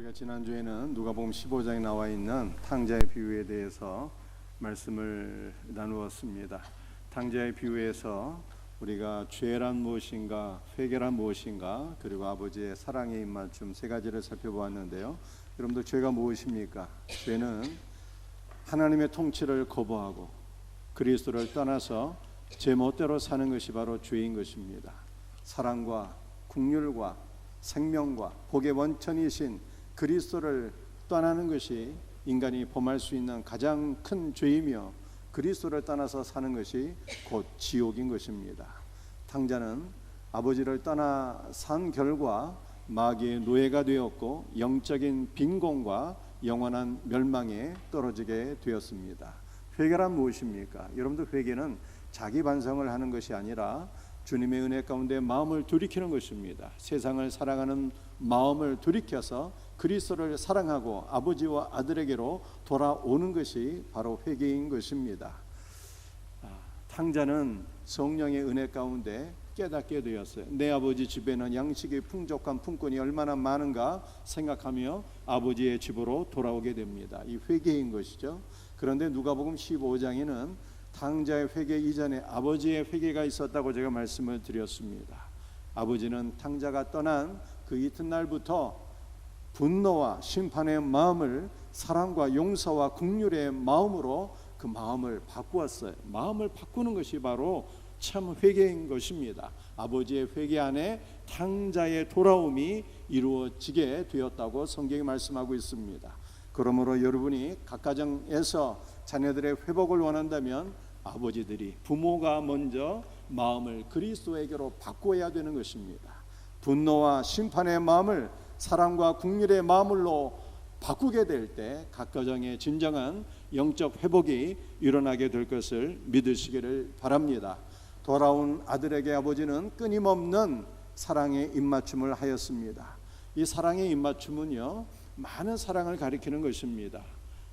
우리가 지난주에는 누가복음 15장에 나와 있는 탕자의 비유에 대해서 말씀을 나누었습니다. 탕자의 비유에서 우리가 죄란 무엇인가, 회개란 무엇인가, 그리고 아버지의 사랑의 입맞춤 세 가지를 살펴보았는데요. 여러분들, 죄가 무엇입니까? 죄는 하나님의 통치를 거부하고 그리스도를 떠나서 제 멋대로 사는 것이 바로 죄인 것입니다. 사랑과 긍휼과 생명과 복의 원천이신 그리스도를 떠나는 것이 인간이 범할 수 있는 가장 큰 죄이며, 그리스도를 떠나서 사는 것이 곧 지옥인 것입니다. 탕자는 아버지를 떠나 산 결과 마귀의 노예가 되었고 영적인 빈곤과 영원한 멸망에 떨어지게 되었습니다. 회개란 무엇입니까? 여러분들, 회개는 자기 반성을 하는 것이 아니라 주님의 은혜 가운데 마음을 돌이키는 것입니다. 세상을 사랑하는 마음을 돌이켜서 그리스도를 사랑하고 아버지와 아들에게로 돌아오는 것이 바로 회개인 것입니다. 탕자는 성령의 은혜 가운데 깨닫게 되었어요. 내 아버지 집에는 양식이 풍족한 품꾼이 얼마나 많은가 생각하며 아버지의 집으로 돌아오게 됩니다. 이 회개인 것이죠. 그런데 누가복음 15장에는 탕자의 회개 이전에 아버지의 회개가 있었다고 제가 말씀을 드렸습니다. 아버지는 탕자가 떠난 그 이튿날부터 분노와 심판의 마음을 사랑과 용서와 긍휼의 마음으로 그 마음을 바꾸었어요. 마음을 바꾸는 것이 바로 참 회개인 것입니다. 아버지의 회개 안에 탕자의 돌아옴이 이루어지게 되었다고 성경이 말씀하고 있습니다. 그러므로 여러분이 각 가정에서 자녀들의 회복을 원한다면 아버지들이, 부모가 먼저 마음을 그리스도에게로 바꿔야 되는 것입니다. 분노와 심판의 마음을 사랑과 긍휼의 마음으로 바꾸게 될 때 각 가정의 진정한 영적 회복이 일어나게 될 것을 믿으시기를 바랍니다. 돌아온 아들에게 아버지는 끊임없는 사랑의 입맞춤을 하였습니다. 이 사랑의 입맞춤은요, 많은 사랑을 가리키는 것입니다.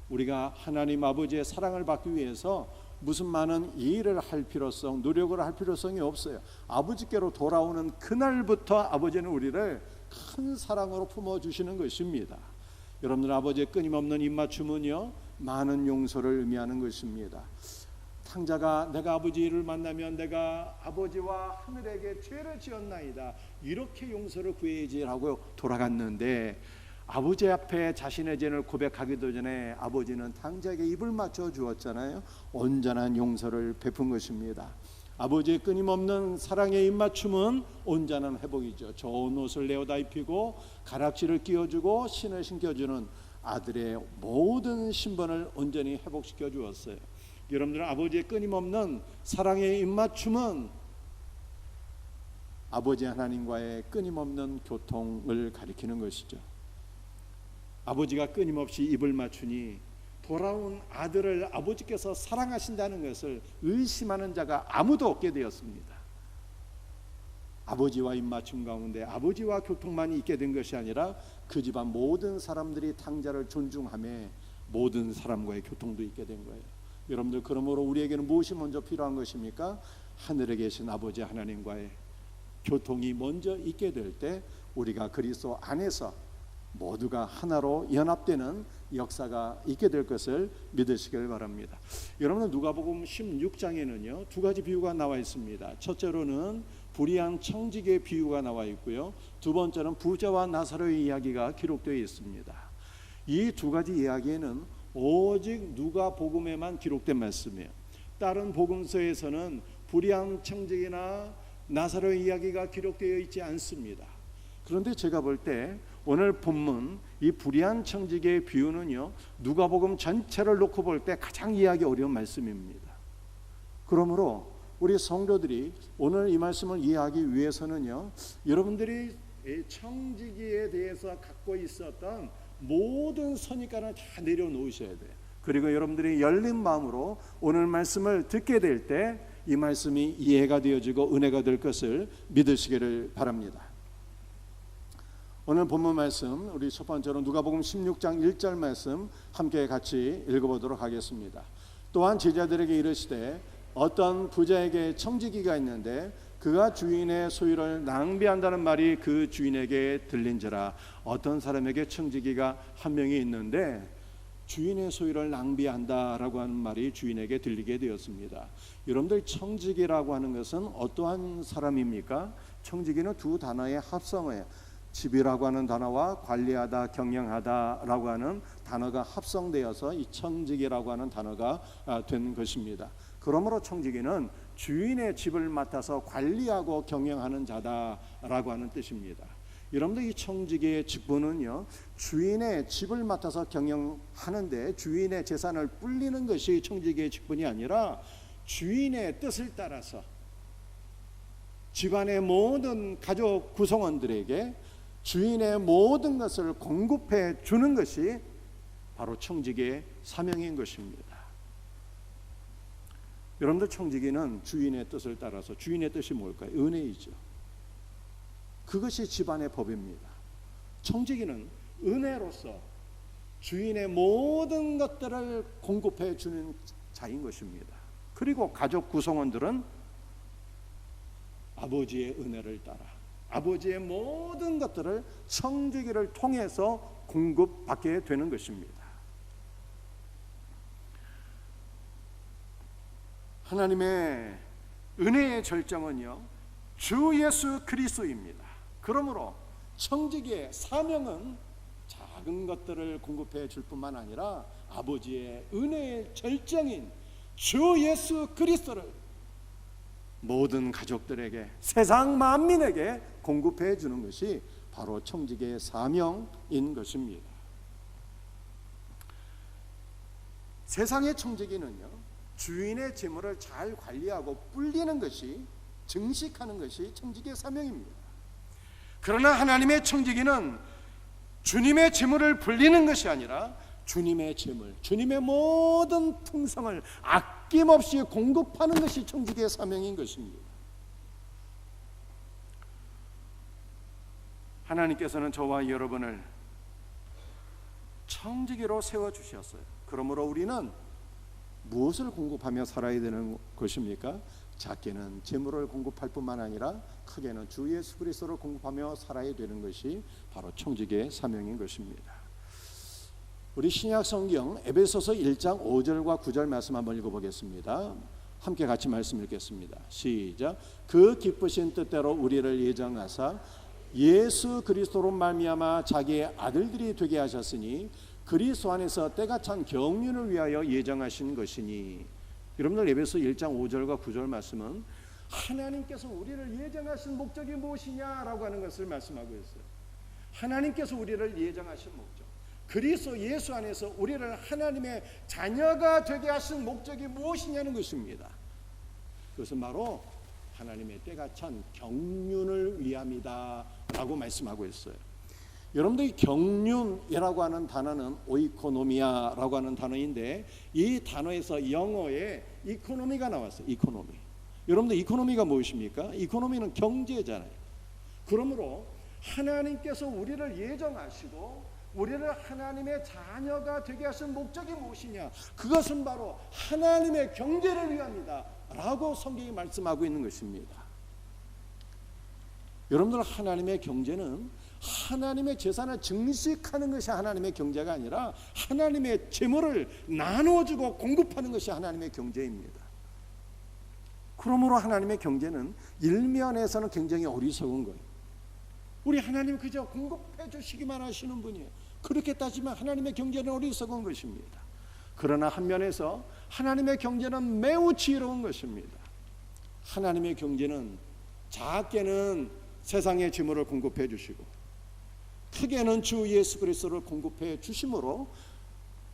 우리가 하나님 아버지의 사랑을 받기 위해서 무슨 많은 일을 할 필요성, 노력을 할 필요성이 없어요. 아버지께로 돌아오는 그날부터 아버지는 우리를 큰 사랑으로 품어주시는 것입니다. 여러분들, 아버지의 끊임없는 입맞춤은요, 많은 용서를 의미하는 것입니다. 탕자가 내가 아버지를 만나면 내가 아버지와 하늘에게 죄를 지었나이다, 이렇게 용서를 구해야지라고 돌아갔는데, 아버지 앞에 자신의 죄를 고백하기도 전에 아버지는 탕자에게 입을 맞춰 주었잖아요. 온전한 용서를 베푼 것입니다. 아버지의 끊임없는 사랑의 입맞춤은 온전한 회복이죠. 좋은 옷을 내어다 입히고 가락지를 끼워주고 신을 신겨주는 아들의 모든 신분을 온전히 회복시켜 주었어요. 여러분들은 아버지의 끊임없는 사랑의 입맞춤은 아버지 하나님과의 끊임없는 교통을 가리키는 것이죠. 아버지가 끊임없이 입을 맞추니 돌아온 아들을 아버지께서 사랑하신다는 것을 의심하는 자가 아무도 없게 되었습니다. 아버지와 입맞춤 가운데 아버지와 교통만이 있게 된 것이 아니라 그 집안 모든 사람들이 탕자를 존중하며 모든 사람과의 교통도 있게 된 거예요. 여러분들, 그러므로 우리에게는 무엇이 먼저 필요한 것입니까? 하늘에 계신 아버지 하나님과의 교통이 먼저 있게 될 때 우리가 그리스도 안에서 모두가 하나로 연합되는 역사가 있게 될 것을 믿으시길 바랍니다. 여러분, 누가복음 16장에는요 두 가지 비유가 나와 있습니다. 첫째로는 불의한 청지기의 비유가 나와 있고요, 두 번째는 부자와 나사로의 이야기가 기록되어 있습니다. 이 두 가지 이야기에는 오직 누가복음에만 기록된 말씀이에요. 다른 복음서에서는 불의한 청지기나 나사로의 이야기가 기록되어 있지 않습니다. 그런데 제가 볼 때 오늘 본문 이 불의한 청지기의 비유는요, 누가복음 전체를 놓고 볼 때 가장 이해하기 어려운 말씀입니다. 그러므로 우리 성도들이 오늘 이 말씀을 이해하기 위해서는요, 여러분들이 청지기에 대해서 갖고 있었던 모든 선입관을 다 내려놓으셔야 돼요. 그리고 여러분들이 열린 마음으로 오늘 말씀을 듣게 될 때 이 말씀이 이해가 되어지고 은혜가 될 것을 믿으시기를 바랍니다. 오늘 본문 말씀, 우리 첫 번째로 누가복음 16장 1절 말씀 함께 같이 읽어보도록 하겠습니다. 또한 제자들에게 이르시되 어떤 부자에게 청지기가 있는데 그가 주인의 소유를 낭비한다는 말이 그 주인에게 들린지라. 어떤 사람에게 청지기가 한 명이 있는데 주인의 소유를 낭비한다라고 하는 말이 주인에게 들리게 되었습니다. 여러분들, 청지기라고 하는 것은 어떠한 사람입니까? 청지기는 두 단어의 합성어예요. 집이라고 하는 단어와 관리하다, 경영하다라고 하는 단어가 합성되어서 이 청지기라고 하는 단어가 된 것입니다. 그러므로 청지기는 주인의 집을 맡아서 관리하고 경영하는 자다라고 하는 뜻입니다. 여러분들, 이 청지기의 직분은요, 주인의 집을 맡아서 경영하는데 주인의 재산을 불리는 것이 청지기의 직분이 아니라 주인의 뜻을 따라서 집안의 모든 가족 구성원들에게 주인의 모든 것을 공급해 주는 것이 바로 청지기의 사명인 것입니다. 여러분들, 청지기는 주인의 뜻을 따라서, 주인의 뜻이 뭘까요? 은혜이죠. 그것이 집안의 법입니다. 청지기는 은혜로서 주인의 모든 것들을 공급해 주는 자인 것입니다. 그리고 가족 구성원들은 아버지의 은혜를 따라 아버지의 모든 것들을 청지기를 통해서 공급받게 되는 것입니다. 하나님의 은혜의 절정은요, 주 예수 그리스도입니다. 그러므로 청지기의 사명은 작은 것들을 공급해 줄 뿐만 아니라 아버지의 은혜의 절정인 주 예수 그리스도를 모든 가족들에게, 세상 만민에게 공급해 주는 것이 바로 청지기의 사명인 것입니다. 세상의 청지기는요, 주인의 재물을 잘 관리하고 불리는 것이, 증식하는 것이 청지기의 사명입니다. 그러나 하나님의 청지기는 주님의 재물을 불리는 것이 아니라 주님의 재물, 주님의 모든 풍성을 아낌없이 공급하는 것이 청지기의 사명인 것입니다. 하나님께서는 저와 여러분을 청지기로 세워주셨어요. 그러므로 우리는 무엇을 공급하며 살아야 되는 것입니까? 작게는 재물을 공급할 뿐만 아니라 크게는 주 예수 그리스도를 공급하며 살아야 되는 것이 바로 청지기의 사명인 것입니다. 우리 신약 성경 에베소서 1장 5절과 9절 말씀 한번 읽어보겠습니다. 함께 같이 말씀 읽겠습니다. 시작. 그 기쁘신 뜻대로 우리를 예정하사 예수 그리스도로 말미암아 자기의 아들들이 되게 하셨으니 그리스도 안에서 때가 찬 경륜을 위하여 예정하신 것이니. 여러분들, 에베소 1장 5절과 9절 말씀은 하나님께서 우리를 예정하신 목적이 무엇이냐라고 하는 것을 말씀하고 있어요. 하나님께서 우리를 예정하신 목적, 그리스도 예수 안에서 우리를 하나님의 자녀가 되게 하신 목적이 무엇이냐는 것입니다. 그것은 바로 하나님의 때가 찬 경륜을 위함이다 라고 말씀하고 있어요. 여러분들, 이 경륜이라고 하는 단어는 오이코노미아라고 하는 단어인데 이 단어에서 영어에 이코노미가 나왔어요. 이코노미. 여러분들, 이코노미가 무엇입니까? 이코노미는 경제잖아요. 그러므로 하나님께서 우리를 예정하시고 우리를 하나님의 자녀가 되게 하신 목적이 무엇이냐? 그것은 바로 하나님의 경제를 위함이다 라고 성경이 말씀하고 있는 것입니다. 여러분들, 하나님의 경제는 하나님의 재산을 증식하는 것이 하나님의 경제가 아니라 하나님의 재물을 나눠주고 공급하는 것이 하나님의 경제입니다. 그러므로 하나님의 경제는 일면에서는 굉장히 어리석은 거예요. 우리 하나님 그저 공급해 주시기만 하시는 분이에요. 그렇게 따지면 하나님의 경제는 어리석은 것입니다. 그러나 한면에서 하나님의 경제는 매우 지혜로운 것입니다. 하나님의 경제는 작게는 세상의 재물을 공급해 주시고 크게는 주 예수 그리스도를 공급해 주심으로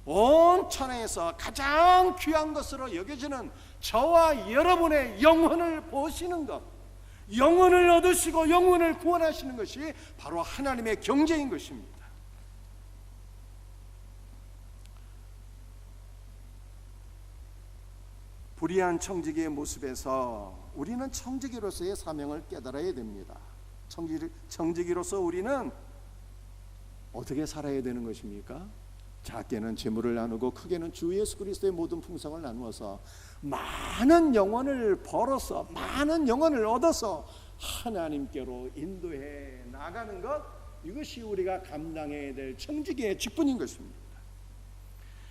온 천하에서 가장 귀한 것으로 여겨지는 저와 여러분의 영혼을 보시는 것, 영혼을 얻으시고 영혼을 구원하시는 것이 바로 하나님의 경제인 것입니다. 불의한 청지기의 모습에서 우리는 청지기로서의 사명을 깨달아야 됩니다. 청지기로서 우리는 어떻게 살아야 되는 것입니까? 작게는 재물을 나누고 크게는 주 예수 그리스도의 모든 풍성을 나누어서 많은 영혼을 벌어서 많은 영혼을 얻어서 하나님께로 인도해 나가는 것, 이것이 우리가 감당해야 될 청지기의 직분인 것입니다.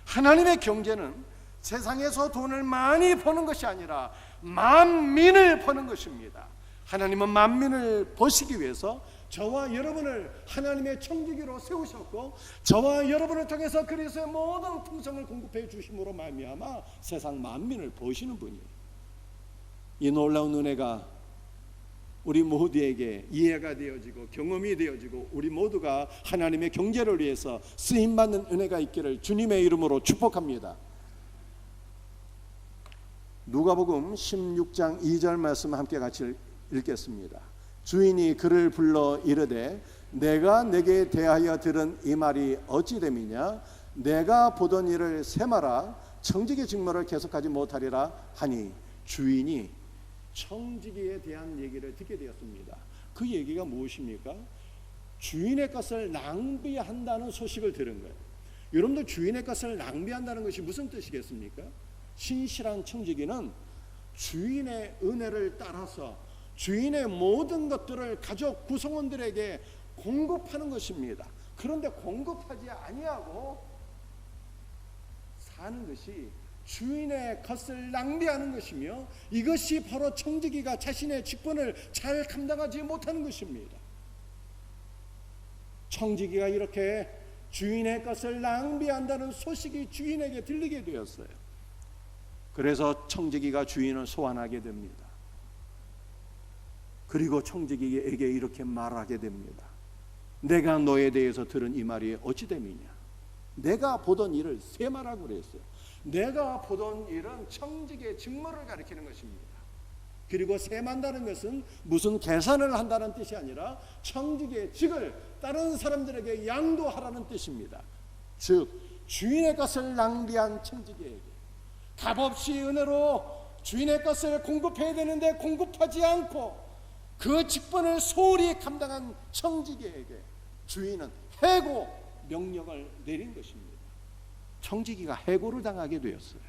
하나님의 경제는 세상에서 돈을 많이 버는 것이 아니라 만민을 버는 것입니다. 하나님은 만민을 버시기 위해서 저와 여러분을 하나님의 청지기로 세우셨고, 저와 여러분을 통해서 그리스도의 모든 풍성을 공급해 주심으로 말미암아 세상 만민을 버시는 분이에요. 이 놀라운 은혜가 우리 모두에게 이해가 되어지고 경험이 되어지고 우리 모두가 하나님의 경제를 위해서 쓰임받는 은혜가 있기를 주님의 이름으로 축복합니다. 누가복음 16장 2절 말씀 함께 같이 읽겠습니다. 주인이 그를 불러 이르되 내가 내게 대하여 들은 이 말이 어찌 됨이냐? 내가 보던 일을 세마라 청지기 직무를 계속하지 못하리라 하니, 주인이 청지기에 대한 얘기를 듣게 되었습니다. 그 얘기가 무엇입니까? 주인의 것을 낭비한다는 소식을 들은 거예요. 여러분들, 주인의 것을 낭비한다는 것이 무슨 뜻이겠습니까? 신실한 청지기는 주인의 은혜를 따라서 주인의 모든 것들을 가족 구성원들에게 공급하는 것입니다. 그런데 공급하지 아니하고 사는 것이 주인의 것을 낭비하는 것이며, 이것이 바로 청지기가 자신의 직분을 잘 감당하지 못하는 것입니다. 청지기가 이렇게 주인의 것을 낭비한다는 소식이 주인에게 들리게 되었어요. 그래서 청지기가 주인을 소환하게 됩니다. 그리고 청지기에게 이렇게 말하게 됩니다. 내가 너에 대해서 들은 이 말이 어찌 됨이냐? 내가 보던 일을 세마라고 그랬어요. 내가 보던 일은 청지기의 직무를 가리키는 것입니다. 그리고 세만다는 것은 무슨 계산을 한다는 뜻이 아니라 청지기의 직을 다른 사람들에게 양도하라는 뜻입니다. 즉 주인의 것을 낭비한 청지기에게 값없이 은혜로 주인의 것을 공급해야 되는데 공급하지 않고 그 직분을 소홀히 감당한 청지기에게 주인은 해고 명령을 내린 것입니다. 청지기가 해고를 당하게 되었어요.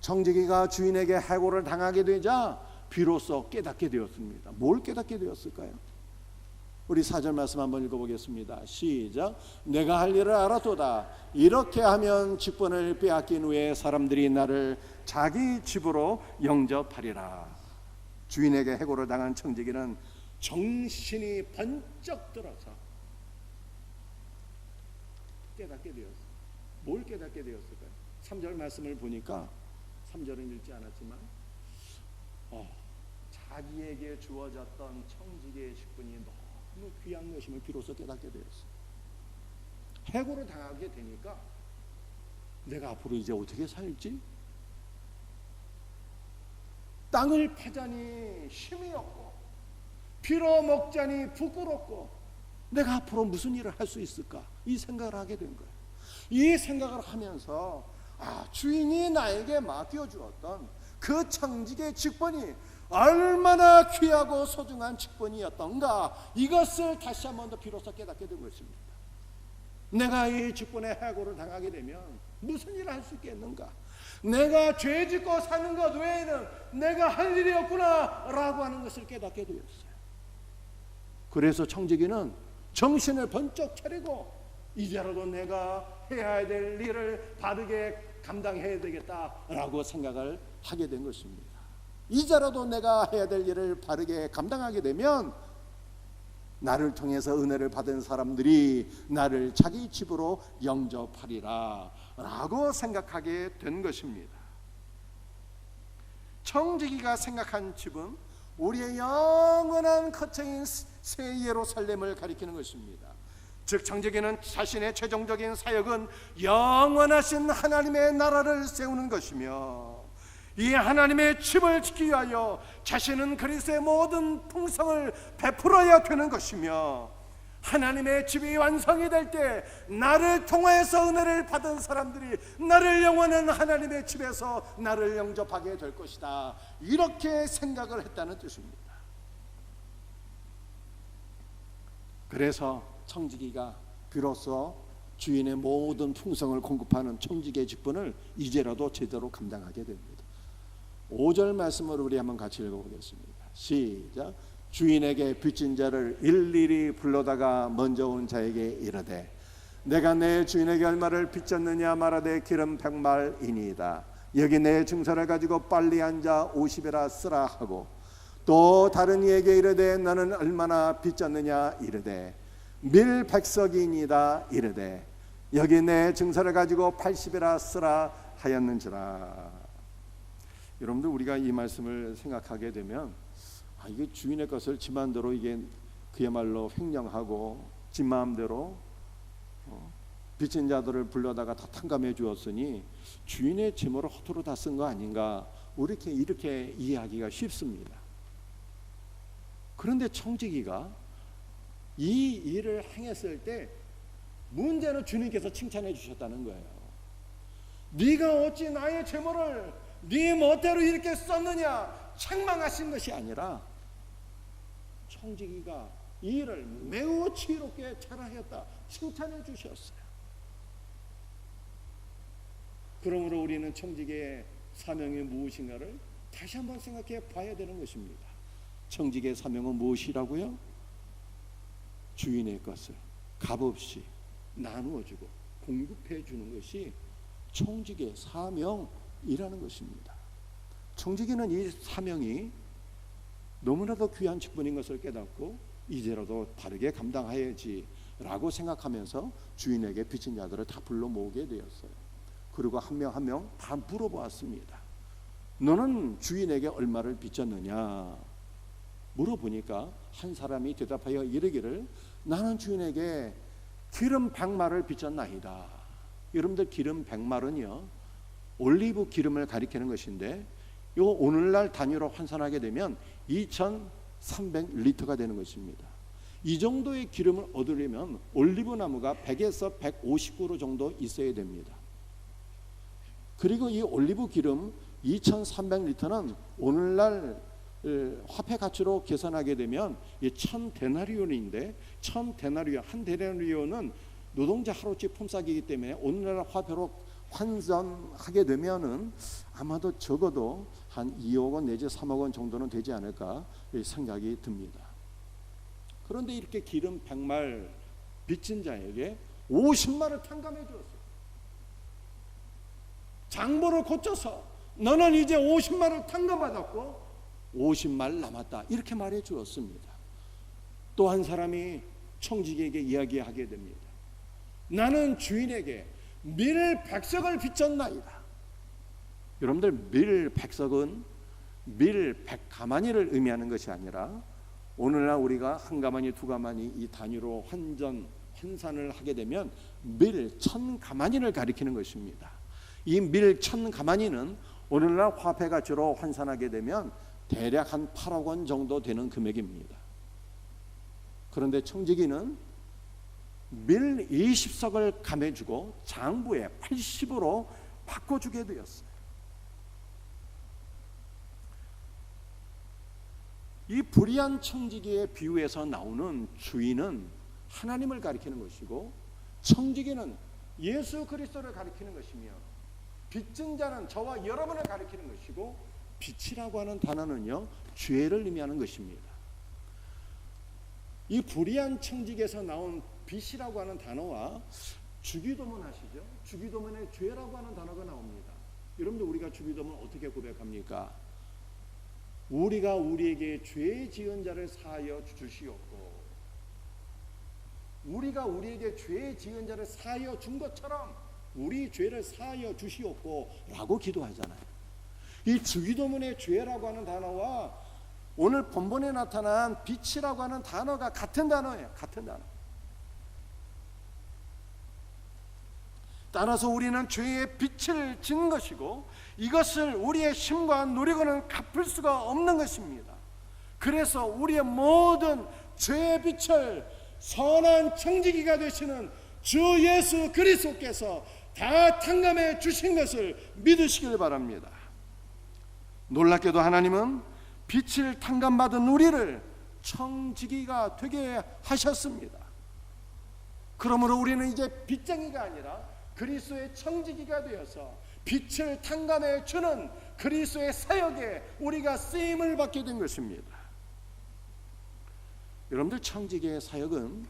청지기가 주인에게 해고를 당하게 되자 비로소 깨닫게 되었습니다. 뭘 깨닫게 되었을까요? 우리 4절 말씀 한번 읽어보겠습니다. 시작. 내가 할 일을 알았도다. 이렇게 하면 직분을 빼앗긴 후에 사람들이 나를 자기 집으로 영접하리라. 주인에게 해고를 당한 청지기는 정신이 번쩍 들어서 깨닫게 되었어요. 뭘 깨닫게 되었을까요? 3절 말씀을 보니까 3절은 읽지 않았지만 자기에게 주어졌던 청지기의 직분이 너무 귀한 것임을 비로소 깨닫게 되었어요. 해고를 당하게 되니까 내가 앞으로 이제 어떻게 살지? 땅을 파자니 힘이 없고 빌어먹자니 부끄럽고 내가 앞으로 무슨 일을 할 수 있을까? 이 생각을 하게 된 거예요. 이 생각을 하면서 주인이 나에게 맡겨주었던 그 청지기의 직분이 얼마나 귀하고 소중한 직분이었던가, 이것을 다시 한 번 더 비로소 깨닫게 된 것입니다. 내가 이 직분에 해고를 당하게 되면 무슨 일을 할 수 있겠는가? 내가 죄 짓고 사는 것 외에는 내가 할 일이 없구나 라고 하는 것을 깨닫게 되었어요. 그래서 청지기는 정신을 번쩍 차리고 이제라도 내가 해야 될 일을 바르게 감당해야 되겠다라고 생각을 하게 된 것입니다. 이제라도 내가 해야 될 일을 바르게 감당하게 되면 나를 통해서 은혜를 받은 사람들이 나를 자기 집으로 영접하리라 라고 생각하게 된 것입니다. 청지기가 생각한 집은 우리의 영원한 거처인 새 예루살렘을 가리키는 것입니다. 즉 청지기는 자신의 최종적인 사역은 영원하신 하나님의 나라를 세우는 것이며, 이 하나님의 집을 지키기 위하여 자신은 그리스도의 모든 풍성을 베풀어야 되는 것이며, 하나님의 집이 완성이 될 때 나를 통하여서 은혜를 받은 사람들이 나를 영원한 하나님의 집에서 나를 영접하게 될 것이다, 이렇게 생각을 했다는 뜻입니다. 그래서 청지기가 비로소 주인의 모든 풍성을 공급하는 청지기의 직분을 이제라도 제대로 감당하게 됩니다. 5절 말씀을 우리 한번 같이 읽어보겠습니다. 시작. 주인에게 빚진 자를 일일이 불러다가 먼저 온 자에게 이르되 내가 내 주인에게 얼마를 빚졌느냐 말하되 기름 100말이니이다. 여기 내 증서를 가지고 빨리 앉아 50에라 쓰라 하고 또 다른 이에게 이르되 너는 얼마나 빚졌느냐 이르되 밀 100석이니이다 이르되 여기 내 증서를 가지고 80에라 쓰라 하였는지라. 여러분들 우리가 이 말씀을 생각하게 되면 이게 주인의 것을 지 마음대로 이게 그야말로 횡령하고 지 마음대로 빚진 자들을 불러다가 다 탕감해 주었으니 주인의 재물을 허투루 다 쓴 거 아닌가, 이렇게 이해하기가 쉽습니다. 그런데 청지기가 이 일을 행했을 때 문제는 주님께서 칭찬해 주셨다는 거예요. 네가 어찌 나의 재물을 네 멋대로 이렇게 썼느냐 책망하신 것이 아니라 청지기가 이 일을 매우 지혜롭게 잘하였다 칭찬해 주셨어요. 그러므로 우리는 청지기의 사명이 무엇인가를 다시 한번 생각해 봐야 되는 것입니다. 청지기의 사명은 무엇이라고요? 주인의 것을 값없이 나누어주고 공급해 주는 것이 청지기의 사명이라는 것입니다. 청지기는 이 사명이 너무나도 귀한 직분인 것을 깨닫고 이제라도 다르게 감당해야지 라고 생각하면서 주인에게 빚진 자들을 다 불러 모으게 되었어요. 그리고 한 명 한 명 다 물어보았습니다. 너는 주인에게 얼마를 빚졌느냐 물어보니까 한 사람이 대답하여 이르기를 나는 주인에게 기름 100말을 빚졌나이다. 여러분들 기름 100말은요 올리브 기름을 가리키는 것인데 요 오늘날 단위로 환산하게 되면 2300리터가 되는 것입니다. 이 정도의 기름을 얻으려면 올리브 나무가 100에서 150그루 정도 있어야 됩니다. 그리고 이 올리브 기름 2300리터는 오늘날 화폐 가치로 계산하게 되면 1000데나리온인데 1000데나리온, 한 데나리온은 노동자 하루치 품삯이기 때문에 오늘날 화폐로 환산하게 되면은 아마도 적어도 한 2억 원 내지 3억 원 정도는 되지 않을까 생각이 듭니다. 그런데 이렇게 기름 100말 빚진 자에게 50말을 탕감해 주었어요. 장부를 고쳐서 너는 이제 50말을 탕감받았고 50말 남았다 이렇게 말해 주었습니다. 또 한 사람이 청지기에게 이야기하게 됩니다. 나는 주인에게 밀 100석을 빚졌나이다. 여러분들 밀 100석은 밀 100가마니를 의미하는 것이 아니라 오늘날 우리가 한 가마니 두 가마니 이 단위로 환산을 하게 되면 밀 1000가마니를 가리키는 것입니다. 이 밀 1000가마니는 오늘날 화폐 가치로 환산하게 되면 대략 한 8억 원 정도 되는 금액입니다. 그런데 청지기는 밀 20석을 감해주고 장부에 80으로 바꿔주게 되었어요. 이 불의한 청지기의 비유에서 나오는 주인은 하나님을 가리키는 것이고 청지기는 예수 그리스도를 가리키는 것이며 빚진 자는 저와 여러분을 가리키는 것이고 빚이라고 하는 단어는요 죄를 의미하는 것입니다. 이 불의한 청지기에서 나온 빚이라고 하는 단어와 주기도문 아시죠? 주기도문에 죄라고 하는 단어가 나옵니다. 여러분들 우리가 주기도문 어떻게 고백합니까? 우리가 우리에게 죄 지은 자를 사하여 주시옵고 우리가 우리에게 죄 지은 자를 사하여 준 것처럼 우리 죄를 사하여 주시옵고 라고 기도하잖아요. 이 주기도문의 죄라고 하는 단어와 오늘 본문에 나타난 빛이라고 하는 단어가 같은 단어예요. 같은 단어. 따라서 우리는 죄의 빚을 지는 것이고 이것을 우리의 힘과 노력으로는 갚을 수가 없는 것입니다. 그래서 우리의 모든 죄의 빚을 선한 청지기가 되시는 주 예수 그리스도께서 다 탕감해 주신 것을 믿으시길 바랍니다. 놀랍게도 하나님은 빚을 탕감받은 우리를 청지기가 되게 하셨습니다. 그러므로 우리는 이제 빚쟁이가 아니라 그리스도의 청지기가 되어서 빛을 탕감해 주는 그리스도의 사역에 우리가 쓰임을 받게 된 것입니다. 여러분들, 청지기의 사역은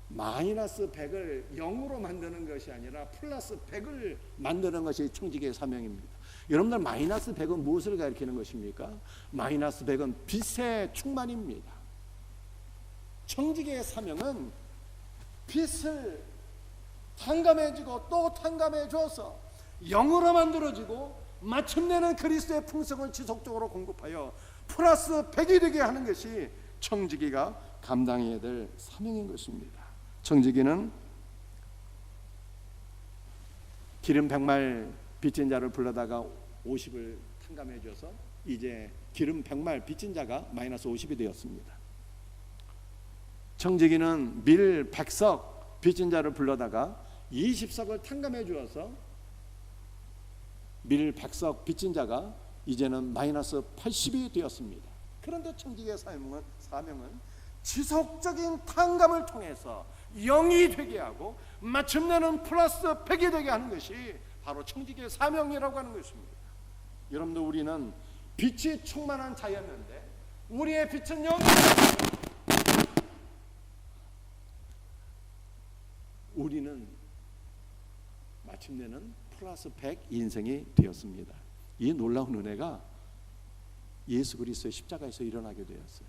마이너스 100을 0으로 만드는 것이 아니라 플러스 100을 만드는 것이 청지기의 사명입니다. 여러분들, 마이너스 100은 무엇을 가리키는 것입니까? 마이너스 100은 빛의 충만입니다. 청지기의 사명은 빛을 탕감해주고 또 탕감해줘서 0으로 만들어지고 마침내는 그리스도의 풍성을 지속적으로 공급하여 플러스 100이 되게 하는 것이 청지기가 감당해야 될 사명인 것입니다. 청지기는 기름 100말 빚진 자를 불러다가 50을 탕감해 줘서 이제 기름 100말 빚진 자가 마이너스 50이 되었습니다. 청지기는 밀 100석 빚진 자를 불러다가 20석을 탕감해 주어서 밀 100석 빚진 자가 이제는 마이너스 80이 되었습니다. 그런데 청지기의 사명은 지속적인 탕감을 통해서 0이 되게 하고 마침내는 플러스 100이 되게 하는 것이 바로 청지기의 사명이라고 하는 것입니다. 여러분들, 우리는 빛이 충만한 자였는데 우리의 빛은 0입니다. 우리는 마침내는 플러스 100 인생이 되었습니다. 이 놀라운 은혜가 예수 그리스도의 십자가에서 일어나게 되었어요.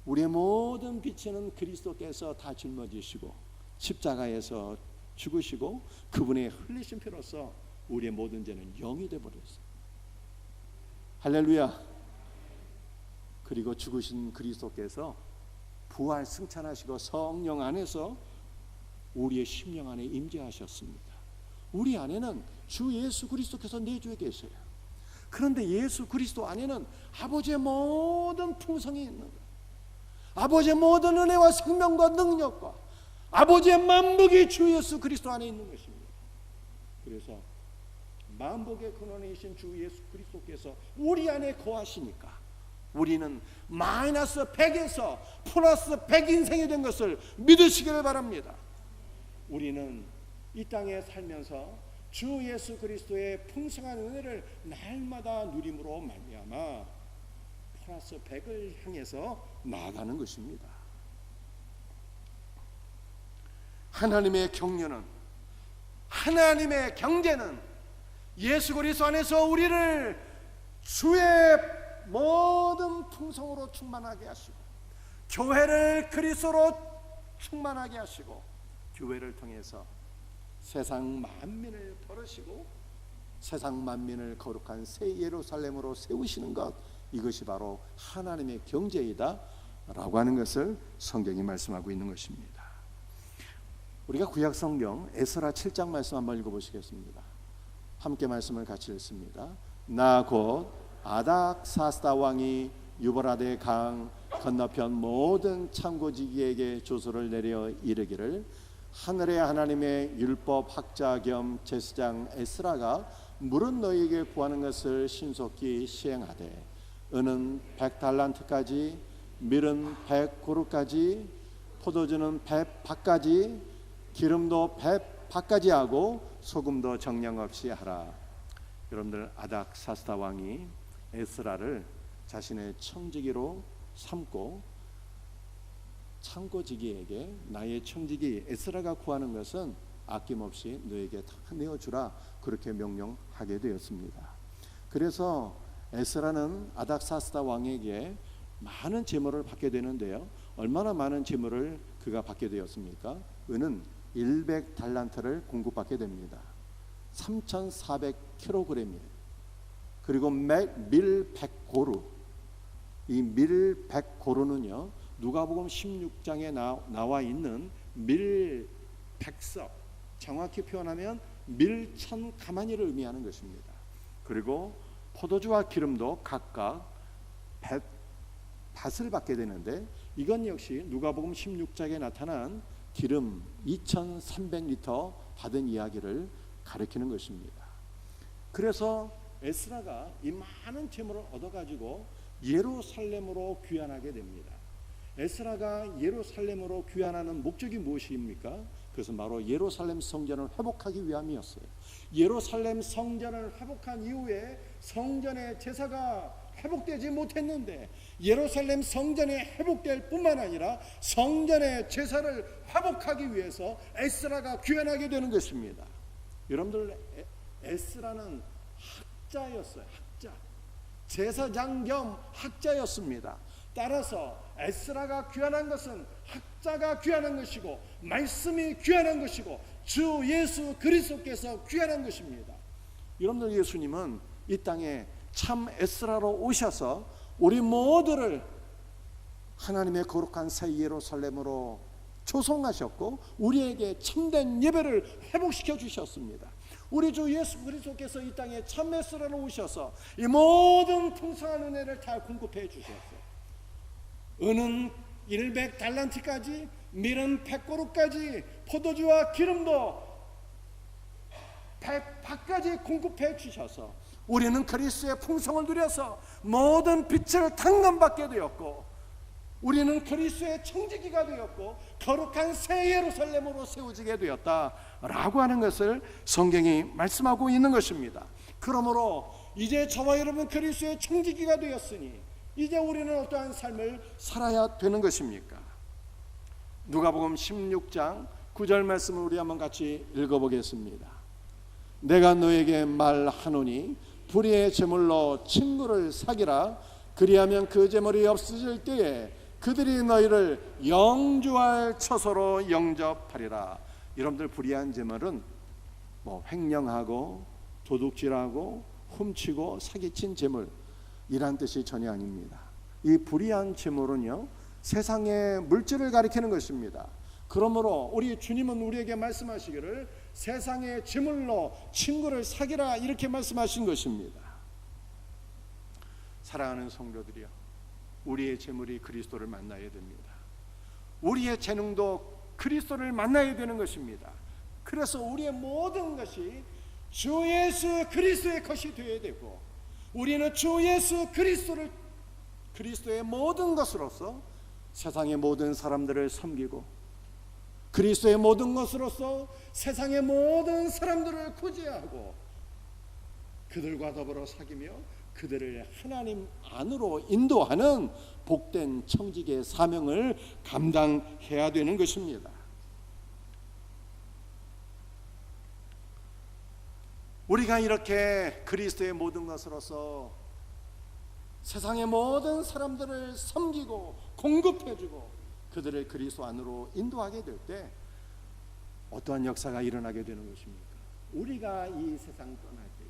우리의 모든 빛에는 그리스도께서 다 짊어지시고 십자가에서 죽으시고 그분의 흘리신 피로써 우리의 모든 죄는 0이 되어버렸어요. 할렐루야. 그리고 죽으신 그리스도께서 부활 승천하시고 성령 안에서 우리의 심령 안에 임재하셨습니다. 우리 안에는 주 예수 그리스도께서 내주에 계세요. 그런데 예수 그리스도 안에는 아버지의 모든 풍성이 있는 거예요. 아버지의 모든 은혜와 생명과 능력과 아버지의 만복이 주 예수 그리스도 안에 있는 것입니다. 그래서 만복의 근원이신 주 예수 그리스도께서 우리 안에 거하시니까 우리는 마이너스 100에서 플러스 100 인생이 된 것을 믿으시기를 바랍니다. 우리는 이 땅에 살면서 주 예수 그리스도의 풍성한 은혜를 날마다 누림으로 말미암아 플러스 100을 향해서 나아가는 것입니다. 하나님의 경륜은, 하나님의 경제는 예수 그리스도 안에서 우리를 주의 모든 풍성으로 충만하게 하시고 교회를 그리스도로 충만하게 하시고 교회를 통해서 세상 만민을 벌으시고 세상 만민을 거룩한 새 예루살렘으로 세우시는 것, 이것이 바로 하나님의 경제이다 라고 하는 것을 성경이 말씀하고 있는 것입니다. 우리가 구약 성경 에스라 7장 말씀 한번 읽어보시겠습니다. 함께 말씀을 같이 읽습니다. 나 곧 아닥사스다 왕이 유브라데 강 건너편 모든 창고지기에게 조서를 내려 이르기를 하늘의 하나님의 율법 학자 겸 제사장 에스라가 물은 너희에게 구하는 것을 신속히 시행하되 은은 100달란트까지 밀은 100고루까지 포도주는 100밭까지 기름도 100밭까지 하고 소금도 정량 없이 하라. 여러분들, 아닥사스다 왕이 에스라를 자신의 청지기로 삼고 창고지기에게 나의 청지기 에스라가 구하는 것은 아낌없이 너에게 다 내어주라, 그렇게 명령하게 되었습니다. 그래서 에스라는 아닥사스다 왕에게 많은 제물을 받게 되는데요. 얼마나 많은 제물을 그가 받게 되었습니까? 은은 100달란트를 공급받게 됩니다. 3,400kg이에요. 그리고 밀 100고루, 이 밀 100고루는요 누가복음 16장에 나와 있는 밀 100석, 정확히 표현하면 밀 1000가마니를 의미하는 것입니다. 그리고 포도주와 기름도 각각 밭을 받게 되는데 이건 역시 누가복음 16장에 나타난 기름 2300리터 받은 이야기를 가리키는 것입니다. 그래서 에스라가 이 많은 재물을 얻어가지고 예루살렘으로 귀환하게 됩니다. 에스라가 예루살렘으로 귀환하는 목적이 무엇입니까? 그것은 바로 예루살렘 성전을 회복하기 위함이었어요. 예루살렘 성전을 회복한 이후에 성전의 제사가 회복되지 못했는데 예루살렘 성전이 회복될 뿐만 아니라 성전의 제사를 회복하기 위해서 에스라가 귀환하게 되는 것입니다. 여러분들, 에스라는 학자였어요. 학자, 제사장 겸 학자였습니다. 따라서 에스라가 귀환한 것은 학자가 귀환한 것이고 말씀이 귀환한 것이고 주 예수 그리스도께서 귀환한 것입니다. 여러분들, 예수님은 이 땅에 참 에스라로 오셔서 우리 모두를 하나님의 거룩한 새 예루살렘으로 조성하셨고 우리에게 참된 예배를 회복시켜 주셨습니다. 우리 주 예수 그리스도께서 이 땅에 참 에스라로 오셔서 이 모든 풍성한 은혜를 다 공급해 주셨어요. 은은 100달란트까지, 밀은 100그릇까지, 포도주와 기름도 100밭까지 공급해 주셔서 우리는 그리스도의 풍성을 누려서 모든 빛을 탕감받게 되었고 우리는 그리스도의 청지기가 되었고 거룩한 새 예루살렘으로 세워지게 되었다라고 하는 것을 성경이 말씀하고 있는 것입니다. 그러므로 이제 저와 여러분 그리스도의 청지기가 되었으니 이제 우리는 어떠한 삶을 살아야 되는 것입니까? 누가복음 16장 9절 말씀을 우리 한번 같이 읽어보겠습니다. 내가 너에게 말하노니 불의의 제물로 친구를 사기라. 그리하면 그 제물이 없어질 때에 그들이 너희를 영주할 처소로 영접하리라. 여러분들, 불의한 제물은 횡령하고 도둑질하고 훔치고 사기친 제물 이란 뜻이 전혀 아닙니다. 이 불의한 제물은요, 세상의 물질을 가리키는 것입니다. 그러므로 우리 주님은 우리에게 말씀하시기를 세상의 제물로 친구를 사기라 이렇게 말씀하신 것입니다. 사랑하는 성도들이여, 우리의 제물이 그리스도를 만나야 됩니다. 우리의 재능도 그리스도를 만나야 되는 것입니다. 그래서 우리의 모든 것이 주 예수 그리스도의 것이 되어야 되고 우리는 주 예수 그리스도의 모든 것으로서 세상의 모든 사람들을 섬기고 그리스도의 모든 것으로서 세상의 모든 사람들을 구제하고 그들과 더불어 사귀며 그들을 하나님 안으로 인도하는 복된 청지기의 사명을 감당해야 되는 것입니다. 우리가 이렇게 그리스도의 모든 것으로서 세상의 모든 사람들을 섬기고 공급해주고 그들을 그리스도 안으로 인도하게 될 때 어떠한 역사가 일어나게 되는 것입니까? 우리가 이 세상 떠날 때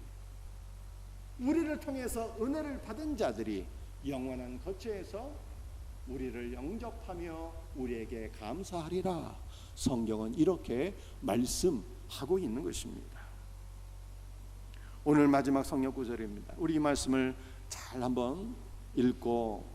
우리를 통해서 은혜를 받은 자들이 영원한 거처에서 우리를 영접하며 우리에게 감사하리라. 성경은 이렇게 말씀하고 있는 것입니다. 오늘 마지막 성경 구절입니다. 우리 이 말씀을 잘 한번 읽고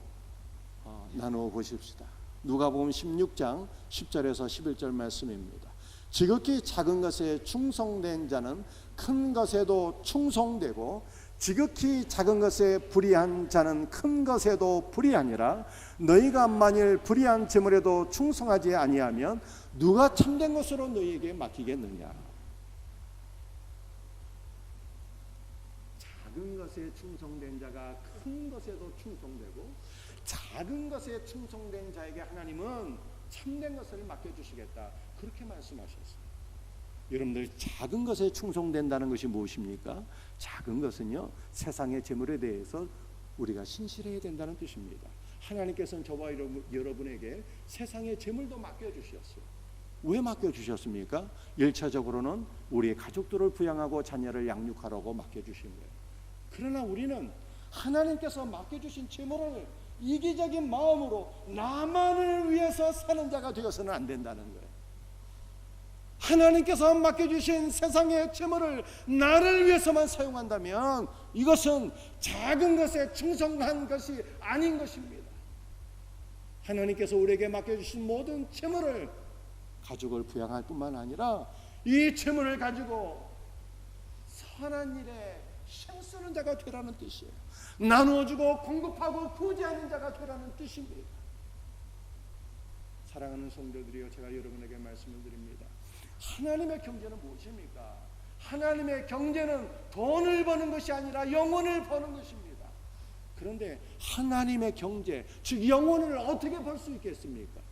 나누어 보십시다. 누가복음 16장 10절에서 11절 말씀입니다. 지극히 작은 것에 충성된 자는 큰 것에도 충성되고 지극히 작은 것에 불의한 자는 큰 것에도 불의하니라. 너희가 만일 불의한 제물에도 충성하지 아니하면 누가 참된 것으로 너희에게 맡기겠느냐. 작은 것에 충성된 자가 큰 것에도 충성되고 작은 것에 충성된 자에게 하나님은 참된 것을 맡겨주시겠다. 그렇게 말씀하셨어요. 여러분들, 작은 것에 충성된다는 것이 무엇입니까? 작은 것은요, 세상의 재물에 대해서 우리가 신실해야 된다는 뜻입니다. 하나님께서는 저와 여러분에게 세상의 재물도 맡겨주셨어요. 왜 맡겨주셨습니까? 1차적으로는 우리의 가족들을 부양하고 자녀를 양육하라고 맡겨주신 거예요. 그러나 우리는 하나님께서 맡겨주신 재물을 이기적인 마음으로 나만을 위해서 사는 자가 되어서는 안 된다는 거예요. 하나님께서 맡겨주신 세상의 재물을 나를 위해서만 사용한다면 이것은 작은 것에 충성한 것이 아닌 것입니다. 하나님께서 우리에게 맡겨주신 모든 재물을 가족을 부양할 뿐만 아니라 이 재물을 가지고 선한 일에 힘쓰는 자가 되라는 뜻이에요. 나누어주고 공급하고 구제하는 자가 되라는 뜻입니다. 사랑하는 성도들이여, 제가 여러분에게 말씀을 드립니다. 하나님의 경제는 무엇입니까? 하나님의 경제는 돈을 버는 것이 아니라 영혼을 버는 것입니다. 그런데 하나님의 경제, 즉 영혼을 어떻게 벌 수 있겠습니까?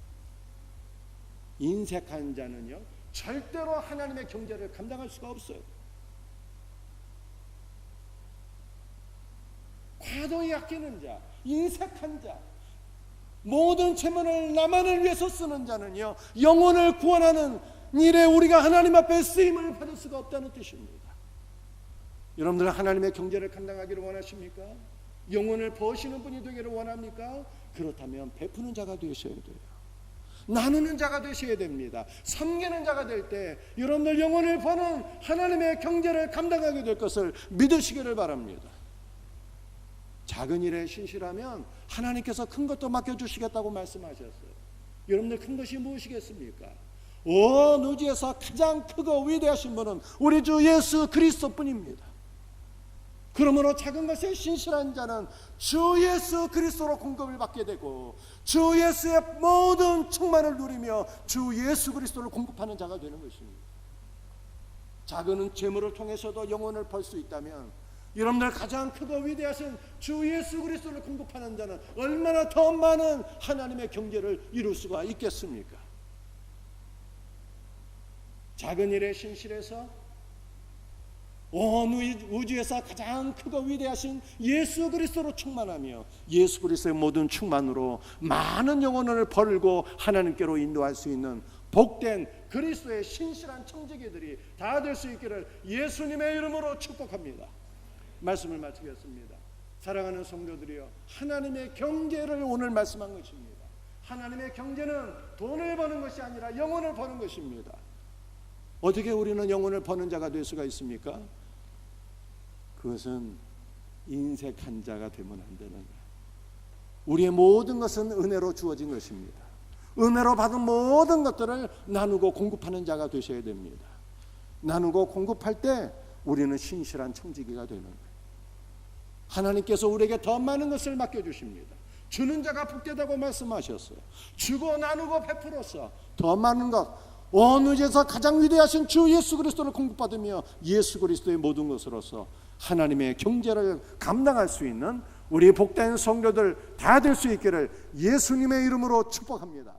인색한 자는요, 절대로 하나님의 경제를 감당할 수가 없어요. 과도히 아끼는 자, 인색한 자, 모든 재물을 나만을 위해서 쓰는 자는요, 영혼을 구원하는 일에 우리가 하나님 앞에 쓰임을 받을 수가 없다는 뜻입니다. 여러분들 하나님의 경제를 감당하기를 원하십니까? 영혼을 버시는 분이 되기를 원합니까? 그렇다면 베푸는 자가 되셔야 돼요. 나누는 자가 되셔야 됩니다. 섬기는 자가 될 때 여러분들 영혼을 버는 하나님의 경제를 감당하게 될 것을 믿으시기를 바랍니다. 작은 일에 신실하면 하나님께서 큰 것도 맡겨주시겠다고 말씀하셨어요. 여러분들 큰 것이 무엇이겠습니까? 온 우주에서 가장 크고 위대하신 분은 우리 주 예수 그리스도뿐입니다. 그러므로 작은 것에 신실한 자는 주 예수 그리스도로 공급을 받게 되고 주 예수의 모든 충만을 누리며 주 예수 그리스도를 공급하는 자가 되는 것입니다. 작은 재물을 통해서도 영혼을 벌 수 있다면 여러분들 가장 크고 위대하신 주 예수 그리스도를 공급하는 자는 얼마나 더 많은 하나님의 경제를 이룰 수가 있겠습니까? 작은 일에 신실해서 온 우주에서 가장 크고 위대하신 예수 그리스도로 충만하며 예수 그리스도의 모든 충만으로 많은 영혼을 벌고 하나님께로 인도할 수 있는 복된 그리스도의 신실한 청지기들이 다 될 수 있기를 예수님의 이름으로 축복합니다. 말씀을 마치겠습니다. 사랑하는 성도들이여, 하나님의 경제를 오늘 말씀한 것입니다. 하나님의 경제는 돈을 버는 것이 아니라 영혼을 버는 것입니다. 어떻게 우리는 영혼을 버는 자가 될 수가 있습니까? 그것은 인색한 자가 되면 안 되는 거예요. 우리의 모든 것은 은혜로 주어진 것입니다. 은혜로 받은 모든 것들을 나누고 공급하는 자가 되셔야 됩니다. 나누고 공급할 때 우리는 신실한 청지기가 되는 거예요. 하나님께서 우리에게 더 많은 것을 맡겨주십니다. 주는 자가 복되다고 말씀하셨어요. 주고 나누고 베풀어서 더 많은 것, 온 우주에서 가장 위대하신 주 예수 그리스도를 공급받으며 예수 그리스도의 모든 것으로서 하나님의 경제를 감당할 수 있는 우리 복된 성도들 다 될 수 있기를 예수님의 이름으로 축복합니다.